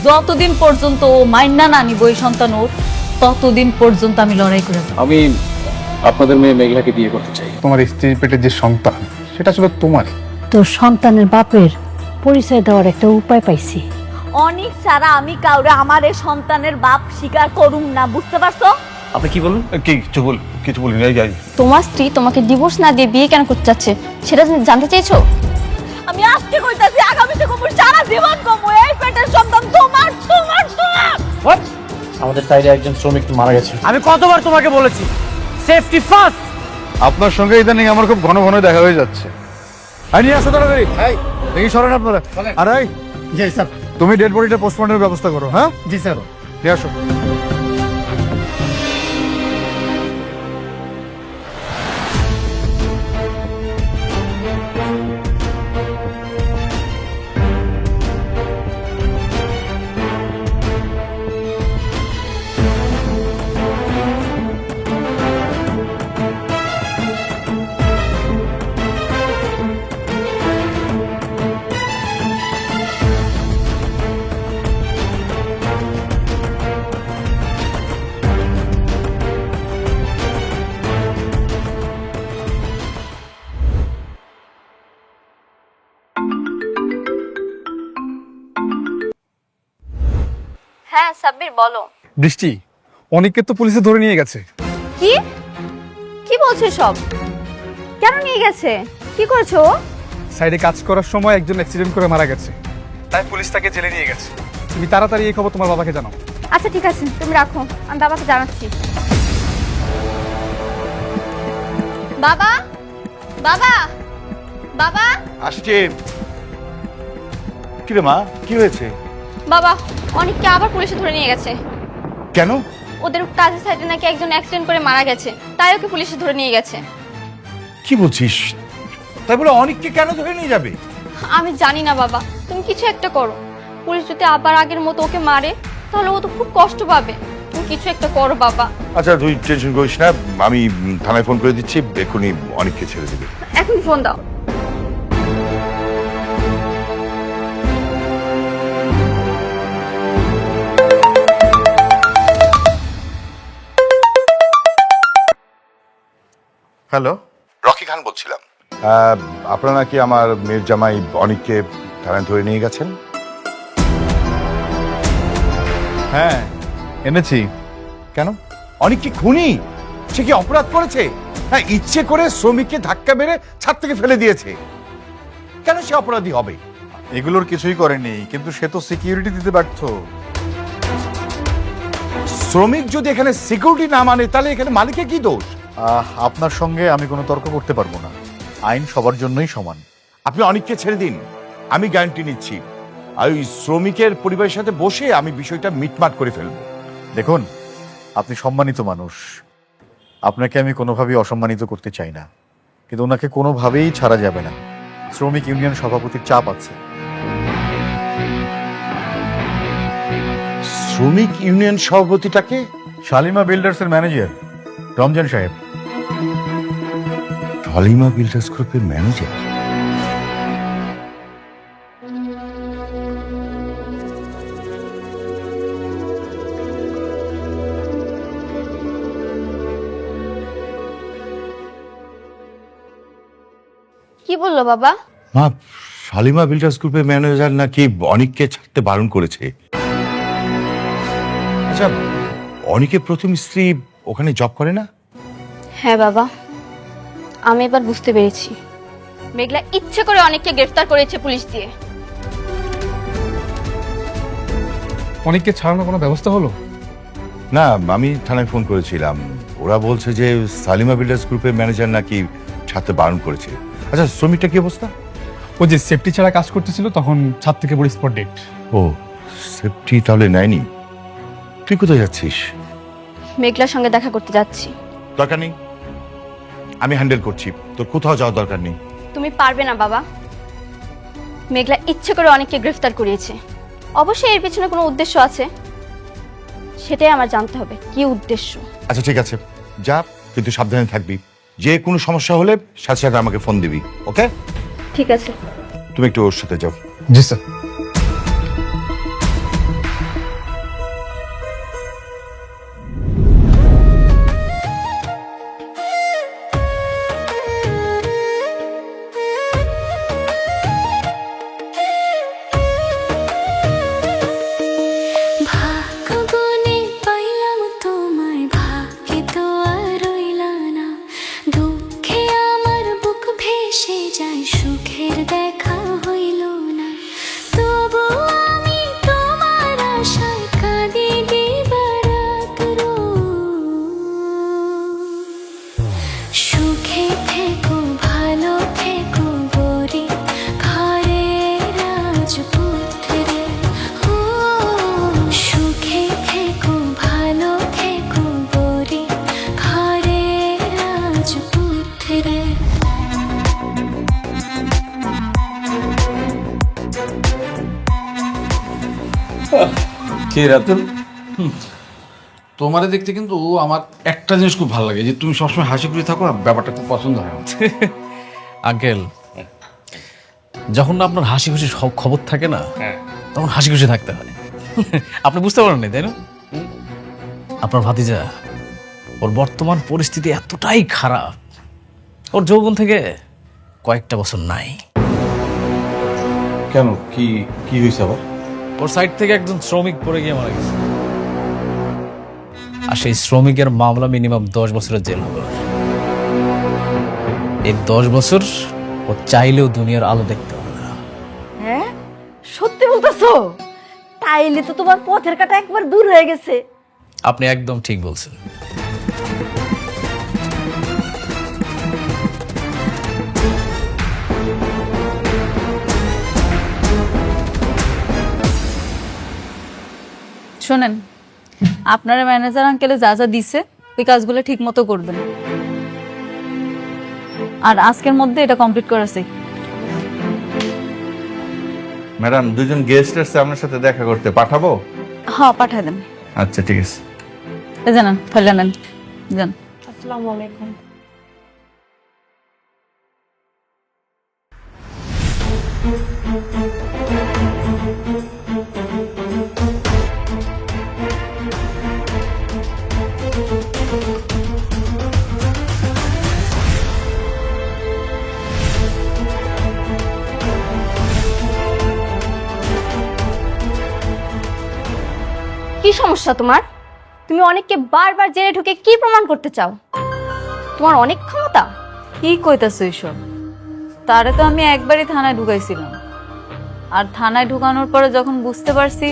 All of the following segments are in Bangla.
যতদিন পর্যন্ত ও মাইন্না না নিব এই সন্তান ওর, ততদিন পর্যন্ত আমি লড়াই করে যাব। আমি আপনাদের মেয়ে মেঘলাকে বিয়ে করতে চাই। তোমার স্ত্রীর পেটে যে সন্তান সেটা আসলে তোমার। তোর সন্তানের বাপের পরিচয় দেওয়ার একটা উপায় পাইছি। অনেক সারা আমি কাউরে আমার এই সন্তানের বাপ স্বীকার করুম না, বুঝতে পারছো? আপনি কি বলুন? কিছু বলি না, যাই। তোমার স্ত্রী তোমাকে ডিভোর্স না দিয়ে বিয়ে কেন করতে চাচ্ছে সেটা জানতে চাইছো? আমি আজকে কইতাছি, আগামীতে কমু, সারা জীবন কমু, এই পেটের সন্তান তোমার তোমার তোমার। আমাদের সাইডে একজন শ্রমিক মারা গেছে। আমি কতবার তোমাকে বলেছি সেফটি ফার্স্ট। আপনার সঙ্গে ইদানিং আমার খুব ঘন ঘন দেখা হয়ে যাচ্ছে। নিয়ে আসো তাড়াতাড়ি, দেখি সরেন আপনারা। আরে জি স্যার। তুমি ডেড বডিটা পোস্টমর্টমের ব্যবস্থা করো। হ্যাঁ জি স্যার। নিয়ে আসো। হ্যাঁ সাব্বির বলো। বৃষ্টি, অনেককে তো পুলিশে ধরে নিয়ে গেছে। কি কি বলছো সব? কেন নিয়ে গেছে? কি করেছো? সাইডে কাজ করার সময় একজন অ্যাক্সিডেন্ট করে মারা গেছে, তাই পুলিশ তাকে জেলে নিয়ে গেছে। তুমি তাড়াতাড়ি এই খবর তোমার বাবাকে জানাও। আচ্ছা ঠিক আছে, তুমি রাখো, আমি বাবাকে জানাচ্ছি। বাবা বাবা বাবা আসছে। কি রে মা, কি হয়েছে? বাবা, অনেককে আবার পুলিশে ধরে নিয়ে গেছে। কেন? ওদের কাজের সাইডে নাকি একজন অ্যাক্সিডেন্ট করে মারা গেছে, তাই ওকে পুলিশে ধরে নিয়ে গেছে। কি বলছিস? তাই বলে অনেককে কেন ধরে নিয়ে যাবে? আমি জানি না বাবা, তুমি কিছু একটা করো। পুলিশ যদি আবার আগের মতো ওকে মারে তাহলে ও তো খুব কষ্ট পাবে। তুমি কিছু একটা করো বাবা। আচ্ছা তুই টেনশন করিস না, আমি থানায় ফোন করে দিচ্ছি, এক্ষুনি অনেককে ছেড়ে দেবে। এখন ফোন দাও। হ্যালো, রকি খান বলছিলাম। আপনারা নাকি আমার মেয়ের জামাই অনেককে থানায় ধরে নিয়ে গেছেন? হ্যাঁ এনেছি। কেন? অনেক কি খুনি? সে কি অপরাধ করেছে? হ্যাঁ, ইচ্ছে করে শ্রমিককে ধাক্কা মেরে ছাদ থেকে ফেলে দিয়েছে। কেন সে অপরাধী হবে? এগুলোর কিছুই করেনি, কিন্তু সে তো সিকিউরিটি দিতে ব্যর্থ। শ্রমিক যদি এখানে সিকিউরিটি না মানে তাহলে এখানে মালিকের কি দোষ? আপনার সঙ্গে আমি কোনো তর্ক করতে পারবো না। আইন সবার জন্যই সমান। আপনি অনেককে ছেড়ে দিন, আমি গ্যারান্টি নিচ্ছি। আর ওই শ্রমিকের পরিবারের সাথে বসে আমি বিষয়টা মিটমাট করে ফেলবো। দেখুন, আপনি সম্মানিত মানুষ, আপনাকে আমি কোনোভাবেই অসম্মানিত করতে চাই না, কিন্তু ওনাকে কোনোভাবেই ছাড়া যাবে না। শ্রমিক ইউনিয়ন সভাপতির চাপ আছে। শ্রমিক ইউনিয়ন সভাপতিটাকে? শালিমা বিল্ডার্সের ম্যানেজার রমজান সাহেব। হালিমা বিল্ডার্স গ্রুপের ম্যানেজার? কি বললো বাবা? মা, শালিমা বিল্ডার্স গ্রুপের ম্যানেজার নাকি অনেককে ছাড়তে বারণ করেছে। আচ্ছা, অনেকের প্রথম স্ত্রী ওখানে জব করে না? হ্যাঁ বাবা, আমি এবার বুঝতে পেরেছি। মেঘলা ইচ্ছে করে অনেককে গ্রেফতার করেছে পুলিশ দিয়ে। অনেককে ছাড়ানোর কোনো ব্যবস্থা হলো? না, আমি থানায় ফোন করেছিলাম, ওরা বলছে যে সালিমা বিল্ডার্স গ্রুপের ম্যানেজার নাকি ছাড়তে বারণ করেছে। আচ্ছা, শ্রমিকটা কি অবস্থা? ও যে সেফটি ছাড়া কাজ করতেছিল তখন ছাদ থেকে পড়ে স্পট ডেট। ও, সেফটি তাহলে নেয়নি। তুই কোথায় যাচ্ছিস? মেঘলার সঙ্গে দেখা করতে যাচ্ছি। দরকার নেই, আমি হ্যান্ডেল করছি, তোর কোথাও যাওয়ার দরকার নেই। তুমি পারবে না বাবা। মেঘলা ইচ্ছে করে অনেককে গ্রেফতার করিয়েছে। অবশ্যই এর পেছনে কোনো উদ্দেশ্য আছে, সেটাই আমার জানতে হবে কি উদ্দেশ্য। আচ্ছা ঠিক আছে, যা, কিন্তু সাবধানে থাকবি। যে কোনো সমস্যা হলে সাথে সাথে আমাকে ফোন দিবি, ওকে? ঠিক আছে। তুমি একটু ওর সাথে যাও। জি স্যার। কে রাতুল? তোমারে দেখতে কিন্তু আমার একটা জিনিস খুব ভালো লাগে, যে তুমি সবসময় হাসি খুশি থাকো না, ব্যাপারটা খুব পছন্দ হয় আমার। আঙ্কেল, যখন না আপনার হাসি খুশি সব খবর থাকে না, তখন হাসি খুশি থাকতে হয়। আপনি বুঝতে পারেন না, তাই না? আপনার ভাতিজা, ওর বর্তমান পরিস্থিতি এতটাই খারাপ, ওর যৌবন থেকে কয়েকটা বছর নাই। কেন, কি কি হয়েছে আবার? ওর সাইড থেকে একজন শ্রমিক পড়ে গিয়ে মারা গেছে, আর সেই শ্রমিকের মামলা মিনিমাম 10 বছরের জেল হবে। এই 10 বছর ও চাইলেও দুনিয়ার আলো দেখতে পাবে না। হ্যাঁ, সত্যি বলতেছো? তাইলে তো তোমার পথের কাটা একবার দূর হয়ে গেছে। আপনি একদম ঠিক বলছেন। শোনেন, আপনারা ম্যানেজার আঙ্কেলে যা যা দিছে ওই কাজগুলো ঠিক মতো করবেন, আর আজকের মধ্যে এটা কমপ্লিট করেছে। ম্যাডাম, দুজন গেস্ট আসছে আপনার সাথে দেখা করতে, পাঠাবো? হ্যাঁ, পাঠায় দেন। আচ্ছা, ঠিক আছে। জানান, ফাইল জানান, যান। আসসালামু আলাইকুম। কি সমস্যা তোমার? তুমি অনেককে বারবার জেনে ঢুকে কি প্রমাণ করতে চাও? তোমার অনেক ক্ষমতা। কি কইতাছো এইসব? তারে তো আমি একবারই থানায় ঢুকাইছিলাম, আর থানায় ঢুকানোর পরে যখন বুঝতে পারছি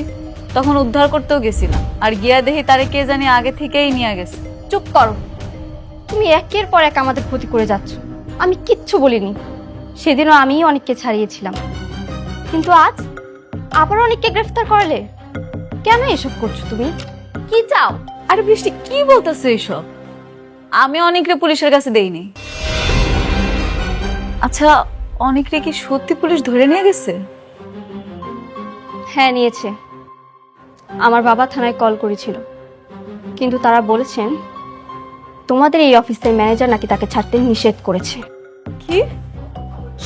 তখন উদ্ধার করতেও গেছিলাম, আর গিয়া দেখি তারে কে জানি আগে থেকেই নিয়ে গেছে। চুপ করো, তুমি একের পর এক আমাদের ক্ষতি করে যাচ্ছ। আমি কিচ্ছু বলিনি, সেদিনও আমিই অনেককে ছাড়িয়েছিলাম, কিন্তু আজ আবার অনেককে গ্রেফতার করলে। কেন এসব করছো তুমি? কি চাও? আরে বৃষ্টি, কি বলতেছো এইসব? আমি অনেকরে পুলিশের কাছে দেইনি। আচ্ছা, অনেকরে কি সত্যি পুলিশ ধরে নিয়ে গেছে? হ্যাঁ, নিয়েছে। আমার বাবা থানায় কল করেছিল, কিন্তু তারা বলেছেন তোমাদের এই অফিসের ম্যানেজার নাকি তাকে ছাড়তে নিষেধ করেছে। কি?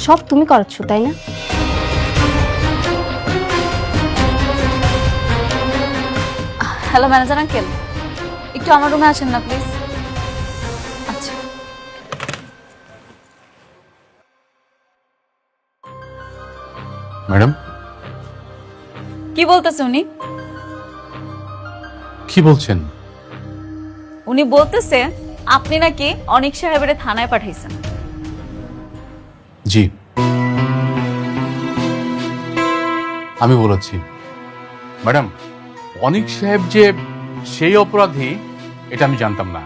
সব তুমি করাচ্ছ, তাই না? হ্যালো ম্যানেজার আঙ্কেল, একটু আমার রুমে আসেন না প্লিজ। আচ্ছা। ম্যাডাম, কি বলতেছে উনি? কি বলছেন? উনি বলতেছে আপনি নাকি অনেক সাহেবের থানায় পাঠাইছেন। জি, আমি বলেছি। ম্যাডাম, অনিক সাহেব যে সেই অপরাধী এটা আমি জানতাম না।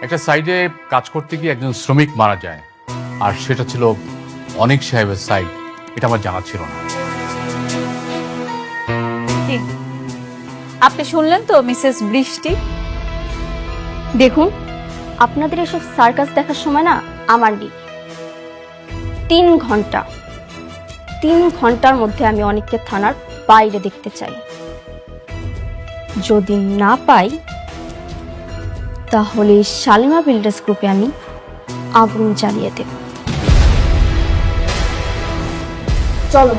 একটা সাইডে কাজ করতে গিয়ে একজন শ্রমিক মারা যায়, আর সেটা ছিল অনিক সাহেবের সাইড, এটা আমার জানা ছিল না। কি আপনি শুনলেন তো মিসেস বৃষ্টি? দেখুন, আপনাদের এসব সার্কাস দেখার সময় না আমার নেই। 3 ঘন্টা, 3 ঘন্টার মধ্যে আমি অনেককে থানার বাইরে দেখতে চাই। যদি না পাই তাহলে শালিমা বিল্ডার্স গ্রুপে আমি আগুন জ্বালিয়ে দেব। চলো।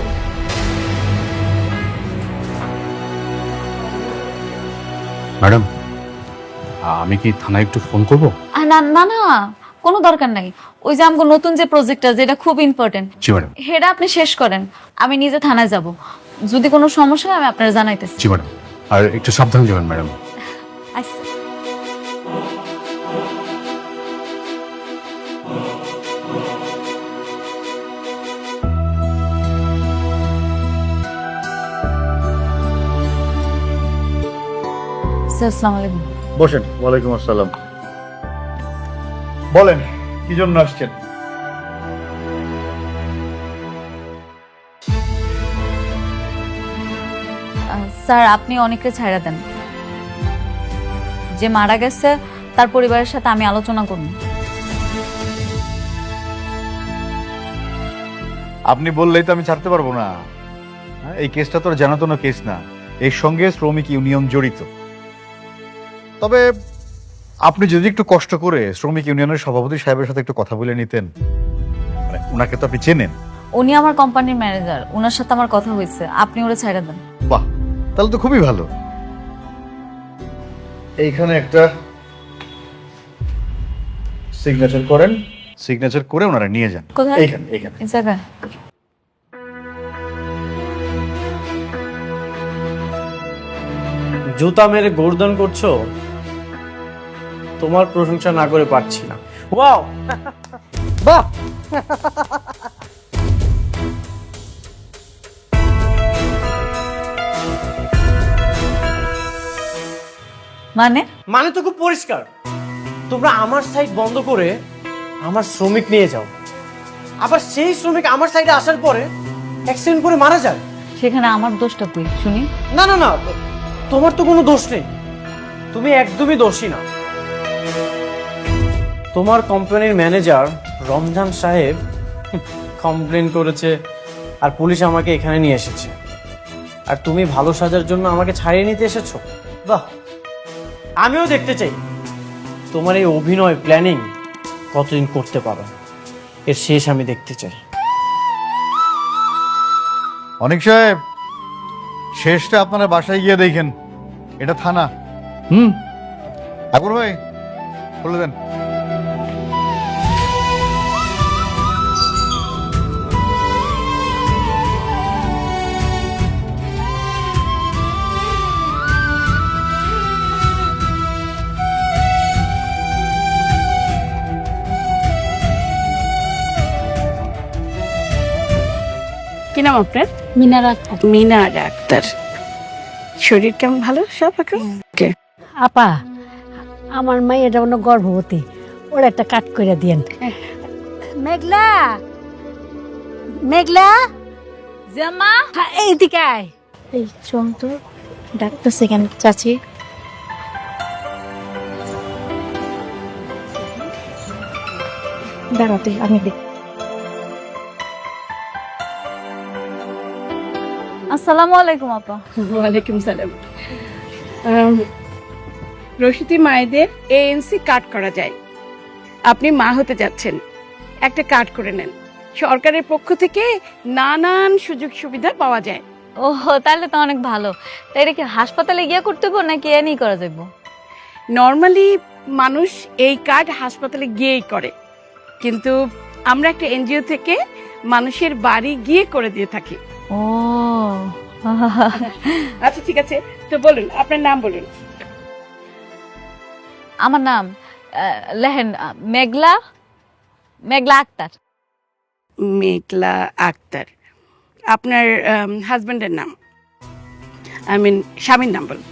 ম্যাডাম, আমি কি থানায় একটু ফোন করব? না না না, কোনো দরকার নাই। ওই যে আমাকে নতুন যে প্রজেক্টটা, যেটা খুব ইম্পর্টেন্ট, জি ম্যাডাম। সেটা আপনি শেষ করেন, আমি নিজে থানায় যাব। যদি কোনো সমস্যা হয় আমি আপনার জানাইতেছি। জি ম্যাডাম, আর একটু সাবধানে যাবেন ম্যাডাম। আচ্ছা। স্যার, আসসালামু আলাইকুম। বসেন। ওয়ালাইকুম আসসালাম। বলেন, কি জন্য আসছেন? স্যার, আপনি অনেককে ছাইড়া দেন। যে মারা গেছে তার পরিবারের সাথে আমি আলোচনা করব। আপনি বললেই তো আমি ছাড়তে পারবো না। এই কেসটা তোর জানাতনো কেস না। এর সঙ্গে শ্রমিক ইউনিয়ন জড়িত। তবে আপনি যদি একটু কষ্ট করে শ্রমিক ইউনিয়নের সভাপতি সাহেবের সাথে একটু কথা বলে নিতেন, মানে ওনাকে তো আপনি চেনেন। উনি আমার কোম্পানির ম্যানেজার, ওনার সাথে আমার কথা হয়েছে, আপনি ওরা ছাইড়া দেন। বাহ, তাহলে তো খুবই ভালো। এইখানে একটা সিগনেচার করেন, সিগনেচার করে ওনারা নিয়ে যান। কোথায়? এইখানে এইখানে। এই জায়গায়। জুতা মেরে গোর্দন করছো, তোমার প্রশংসা না করে পারছি না। ওয়াও, বাহ। মানে তো খুব পরিষ্কার, তোমরা আমার সাইড বন্ধ করে আমার শ্রমিক নিয়ে যাও, আবার সেই শ্রমিক আমার সাইডে আসার পরে অ্যাক্সিডেন্ট করে মারা যায়। সেখানে আমার দোষটা কই শুনি? না না না, তোমার তো কোনো দোষ নেই, তুমি একদমই দোষী না। তোমার কোম্পানির ম্যানেজার রমজান সাহেব কমপ্লেন করেছে, আর পুলিশ আমাকে এখানে নিয়ে এসেছে, আর তুমি ভালো সাজার জন্য আমাকে ছাড়িয়ে নিতে এসেছো। বাহ, আমিও দেখতে চাই তোমার এই অভিনয় প্ল্যানিং কতদিন করতে পারো, এর শেষ আমি দেখতে চাই। অনেক সাহেব, শেষটা আপনারা বাসায় গিয়ে দেখেন, এটা থানা। আকবর ভাই, বলে দেন। কি নাম আপনার? মিনার আক্তার। মিনার আক্তার। শরীর কেমন? ভালো সব এখন? আপা, আমার মাইয়াটা অন্য গর্ভবতী, ওর একটা কাট করে দিয়েন। মেঘলা, মেঘলা, জামা হ্যাঁ, এইদিকে আয়। এই চল তো, ডাক্তার সেকেন্ড চাচি। দাঁড়াতে আমি দেখ। আসসালামু আলাইকুম আপা। ওয়ালাইকুম সালাম। রশিদি মায়েদের এএনসি কার্ড করা যায়, আপনি মা হতে যাচ্ছেন, একটা কার্ড করে নেন। সরকারের পক্ষ থেকে নানান সুযোগ সুবিধা পাওয়া যায়। ও তাহলে তো অনেক ভালো। তাই এটা কি হাসপাতালে গিয়ে করতে হবে নাকি এনি করা যাবে? নর্মালি মানুষ এই কার্ড হাসপাতালে গিয়েই করে, কিন্তু আমরা একটা এনজিও থেকে মানুষের বাড়ি গিয়ে করে দিয়ে থাকি। ও আচ্ছা ঠিক আছে, তো বলুন আপনার নাম বলুন। আমার নাম লেহেন মেঘলা, মেঘলা আক্তার। মেঘলা আক্তার। আপনার হাজবেন্ডের নাম, আই মিন স্বামীর নাম বলুন।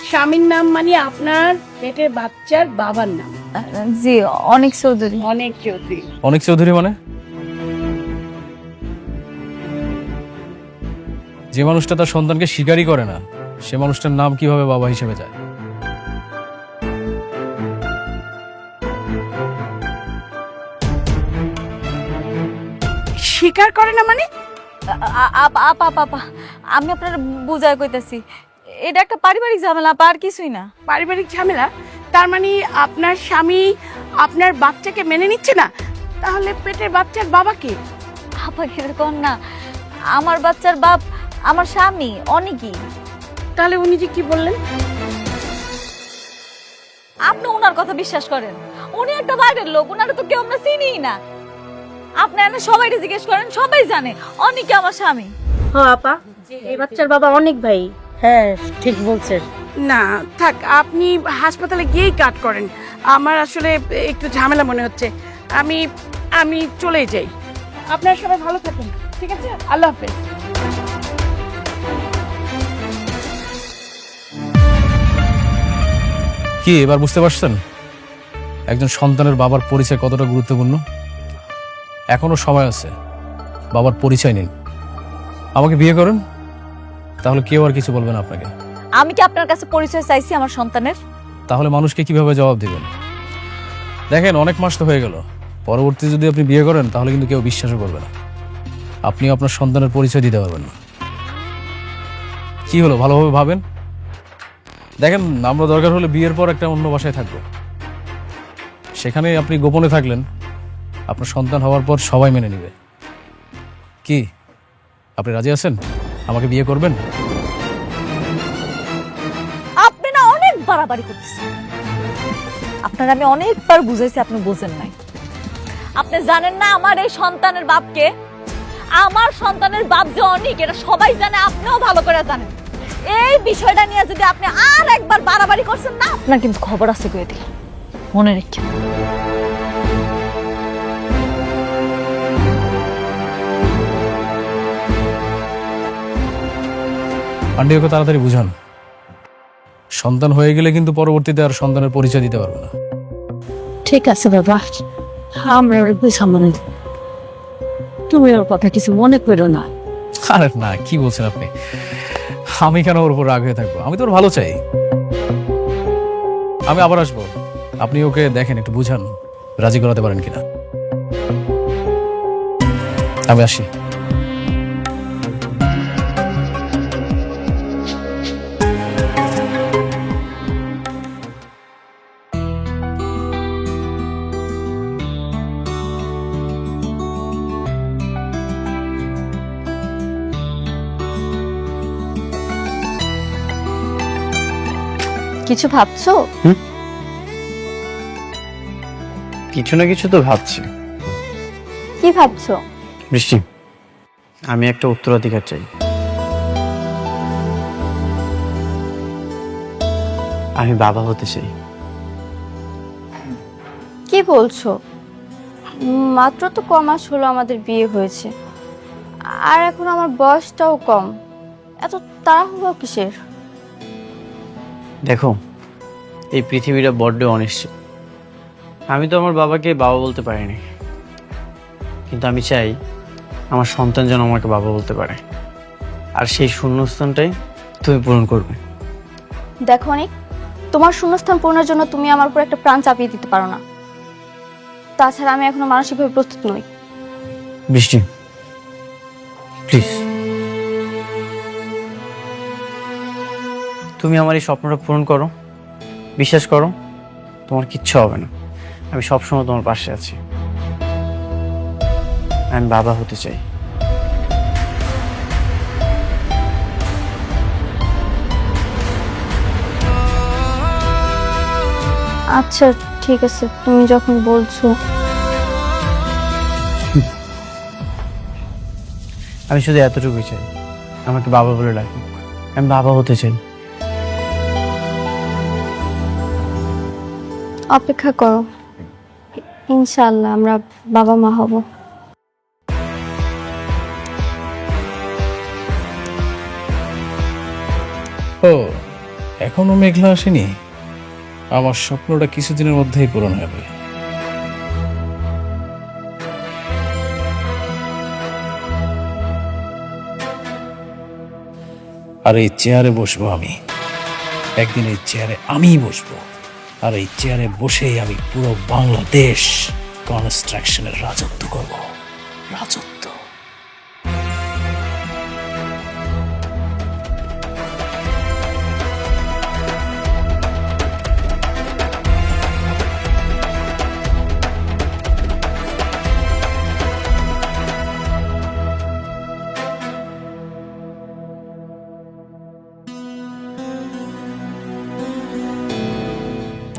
স্বামীর নাম মানে আপনার পেটের বাচ্চার বাবার নাম? জি, অনেক চৌধুরী। অনেক চৌধুরী। অনেক চৌধুরী মানে? যে মানুষটা তার সন্তানকে স্বীকারই করে না, সে মানুষটার নাম কিভাবে বাবা হিসেবে যায়? স্বীকার করে না মানে? আপা আপা, আমি আপনার বুঝায় কইতাছি, এটা একটা পারিবারিক ঝামেলা আপা, আর কিছুই না। পারিবারিক ঝামেলা? তার মানে আপনার স্বামী আপনার বাচ্চাকে মেনে নিচ্ছে না? তাহলে পেটের বাচ্চার বাবা কে? আপা এরকম না, আমার বাচ্চার বাপ আমার স্বামী অনেকই। তাহলে উনি যে কি বললেন? আপনি ওনার কথা বিশ্বাস করেন? উনি একটা বাইরের লোক, ওনারা তো কেউ আমরা চিনিই না। আপনি এনে সবাইকে জিজ্ঞেস করেন, সবাই জানে অনেকে আমার স্বামী। হ্যাঁ আপা, এই বাচ্চার বাবা অনেক ভাই। হ্যাঁ ঠিক বলছেন। না থাক, আপনি হাসপাতালে গিয়েই কাট করেন, আমার আসলে একটু ঝামেলা মনে হচ্ছে। আমি চলেই যাই। আপনারা সবাই ভালো থাকুন, ঠিক আছে? আল্লাহ হাফেজ। কি এবার বুঝতে পারছেন একজন সন্তানের বাবার পরিচয় কতটা গুরুত্বপূর্ণ? এখনো সময় আছে, বাবার পরিচয় নিন, আমাকে বিয়ে করেন, তাহলে কেউ আর কিছু বলবে না আপনাকে। আমি কি আপনার কাছে পরিচয় চাইছি আমার সন্তানের? তাহলে মানুষকে কিভাবে জবাব দিবেন? দেখেন, অনেক মাস তো হয়ে গেল, পরবর্তী যদি আপনি বিয়ে করেন তাহলে কিন্তু কেউ বিশ্বাসও করবে না, আপনিও আপনার সন্তানের পরিচয় দিতে পারবেন না। কি হলো, ভালোভাবে ভাবেন। দেখেন, আমরা দরকার হলে বিয়ের পর একটা অন্য বাসায় থাকবো, সেখানে আপনি গোপনে থাকলেন, আপনার সন্তান হওয়ার পর সবাই মেনে নেবে। কি আপনি রাজি আছেন? আমাকে বিয়ে করবেন? আপনি না অনেক বাড়াবাড়ি করতেছেন। আপনার আমি অনেকবার বুঝাইছি, আপনি বোঝেন নাই। আপনি জানেন না আমার এই সন্তানের বাপকে? আমার সন্তানের বাপ যে অনেক, এটা সবাই জানে, আপনিও ভালো করে জানেন। এই বিষয়টা নিয়ে যদি আপনি আর একবার বাড়াবাড়ি করছেন না, আপনার কিন্তু খবর আছে কয়ে দিলাম, মনে রেখে। পান্ডিয়াকে তাড়াতাড়ি বুঝান, সন্তান হয়ে গেলে কিন্তু পরবর্তীতে আর সন্তানের পরিচয় দিতে পারবে না। ঠিক আছে বাবা, আমরা ওর বুঝাবো। তুমি ওর কথা কিছু মনে করো না। আরে না, কি বলছেন আপনি? আমি কেন ওর উপর রাগ হয়ে থাকবো? আমি তো ওর ভালো চাই। আমি আবার আসবো, আপনি ওকে দেখেন, একটু বুঝান, রাজি করাতে পারেন কিনা। আমি আসি। কিছু ভাবছো? কিছু না কিছু তো ভাবছি। কি ভাবছো? বৃষ্টি, আমি একটা উত্তরাধিকার চাই। আমি বাবা হতে চাই। কি বলছো? মাত্র তো কমাস হলো আমাদের বিয়ে হয়েছে, আর এখন আমার বয়সটাও কম, এত তাড়াহুড়ো কিসের? দেখো, এই পৃথিবীটা বড্ড অনিশ্চিত। আমি তো আমার বাবাকে বাবা বলতে পারিনি, কিন্তু আমি চাই আমার সন্তান যেন আমাকে বাবা বলতে পারে, আর সেই শূন্যস্থানটাই তুমি পূরণ করবে। দেখো অনেক, তোমার শূন্যস্থান পূরণের জন্য তুমি আমার উপর একটা প্রাণ চাপিয়ে দিতে পারো না। তাছাড়া আমি এখনো মানসিকভাবে প্রস্তুত নই। বৃষ্টি, প্লিজ, তুমি আমার এই স্বপ্নটা পূরণ করো। বিশ্বাস করো, তোমার কিচ্ছু হবে না। আমি সবসময় তোমার পাশে আছি। আমি বাবা হতে চাই। আচ্ছা ঠিক আছে, তুমি যখন বলছো। আমি শুধু এতটুকুই চাই, আমাকে বাবা বলে ডাকুক। আমি বাবা হতে চাই। অপেক্ষা করো, ইনশাআল্লাহ আমরা বাবা মা হব। ও, এখনো মেঘলা আসেনি? আমার স্বপ্নটা কিছুদিনের মধ্যেই পূরণ হবে। আর এই চেয়ারে বসবো আমি, একদিন এই চেয়ারে আমিই বসবো, আর এই চেয়ারে বসেই আমি পুরো বাংলাদেশ কনস্ট্রাকশনের রাজত্ব করব। রাজত্ব।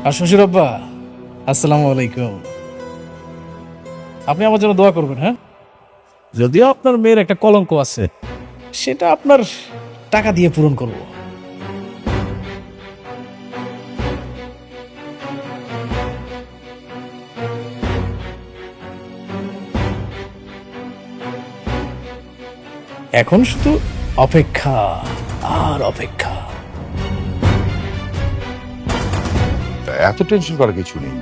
আর শ্বশুর আব্বা, আসসালামু আলাইকুম। আপনি আমার জন্য দোয়া করবেন, হ্যাঁ? যদিও আপনার মেয়ের একটা কলঙ্ক আছে, সেটা আপনার টাকা দিয়ে পূরণ করব। এখন শুধু অপেক্ষা আর অপেক্ষা। এত টেনশন করার কিছু নেই।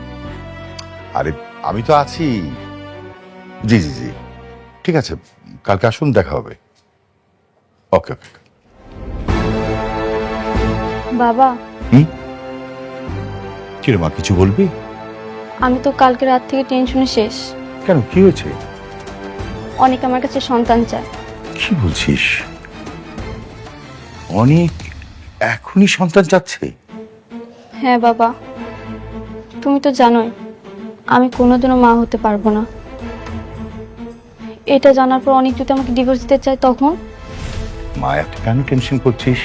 আরে আমি তো আছি। জি জি জি, ঠিক আছে, কালকে আসুন, দেখা হবে। ওকে ওকে। বাবা, কি রে মা, কিছু বলবি? আমি তো কালকে রাত থেকে টেনশনে শেষ। কেন, কি হয়েছে? অনেক আমার কাছে সন্তান চায়। কি বলছিস? অনেক এখনই সন্তান চাচ্ছে? হ্যাঁ বাবা, তুমি তো জানোই আমি কোনোদিনও মা হতে পারবো না। এটা জানার পর অনেক যদি আমাকে ডিভোর্স দিতে চায় তখন? মা, এত কেন টেনশন করছিস?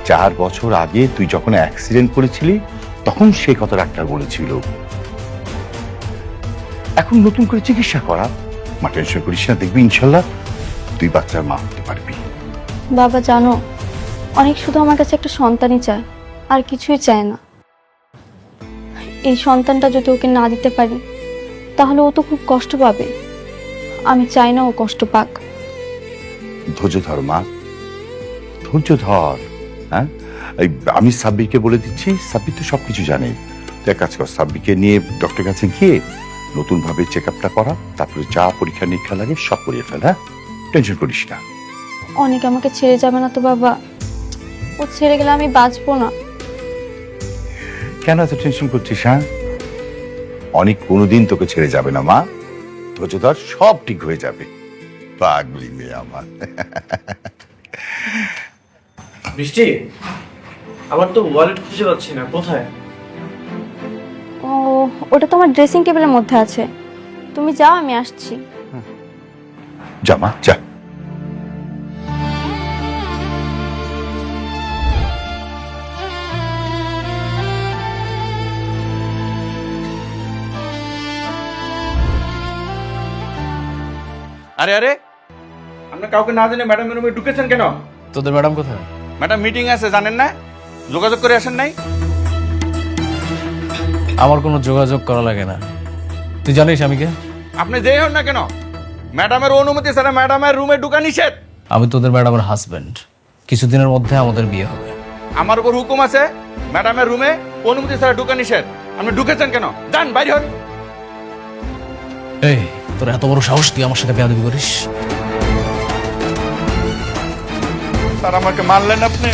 4 বছর আগে তুই যখন অ্যাক্সিডেন্ট করেছিলি তখন সেই কথা ডাক্তার বলেছিল। এখন নতুন করে চিকিৎসা করা। মা, টেনশন করিস না, দেখবি ইনশাল্লাহ তুই বাচ্চার মা হতে পারবি। বাবা জানো, অনেক শুধু আমার কাছে একটা সন্তানই চায়, আর কিছুই চায় না। এই সন্তানটা যদি ওকে না দিতে পারি তাহলে ও তো খুব কষ্ট পাবে। আমি চাই না ও কষ্ট পাক। ধৈর্য ধর মা, ধৈর্য ধর। হ্যাঁ, আমি সাব্বিরকে বলে দিচ্ছি, সাব্বির তো সবকিছু জানে। তুই এক কাজ কর, সাব্বিরকে নিয়ে ডক্টরের কাছে গিয়ে নতুন ভাবে চেক আপটা করা, তারপরে যা পরীক্ষা নিরীক্ষা লাগে সব করিয়ে ফেল। হ্যাঁ, টেনশন করিস না। অনেক আমাকে ছেড়ে যাবে না তো বাবা? ও ছেড়ে গেলে আমি বাঁচবো না। কেন এত টেনশন করছিস? হ্যাঁ, অনেক কোনোদিন তোকে ছেড়ে যাবে না মা, ধৈর্য ধর, সব ঠিক হয়ে যাবে। পাগলি মেয়ে আমার। বৃষ্টি, আমার তো ওয়ালেট খুঁজে পাচ্ছি না, কোথায়? ও, ওটা তো আমার ড্রেসিং টেবিলের মধ্যে আছে। তুমি যাও, আমি আসছি। যা মা, যা। আরে আরে, আপনার কাউকে না জানে ম্যাডামের রুমে ঢুকেছেন কেন? তোদের ম্যাডাম কোথায়? ম্যাডাম মিটিং আছে, জানেন না? যোগাযোগ করে আসেন নাই? আমার কোনো যোগাযোগ করা লাগে না। তুই জানিস আমি কে? আপনি যেই হন না কেন, ম্যাডামের অনুমতি ছাড়া ম্যাডামের রুমে ঢুকা নিষেধ। আমি তোদের ম্যাডামের হাজবেন্ড। কিছুদিনের মধ্যে আমাদের বিয়ে হবে। আমার উপর হুকুম আছে, ম্যাডামের রুমে অনুমতি ছাড়া ঢুকা নিষেধ। আপনি ঢুকেছেন কেন? যান, বাইরে হন। এই, তোর এত বড় সাহস, তুই আমার সাথে বেয়াদবি করিস? স্যার, আমাকে মারলেন আপনি?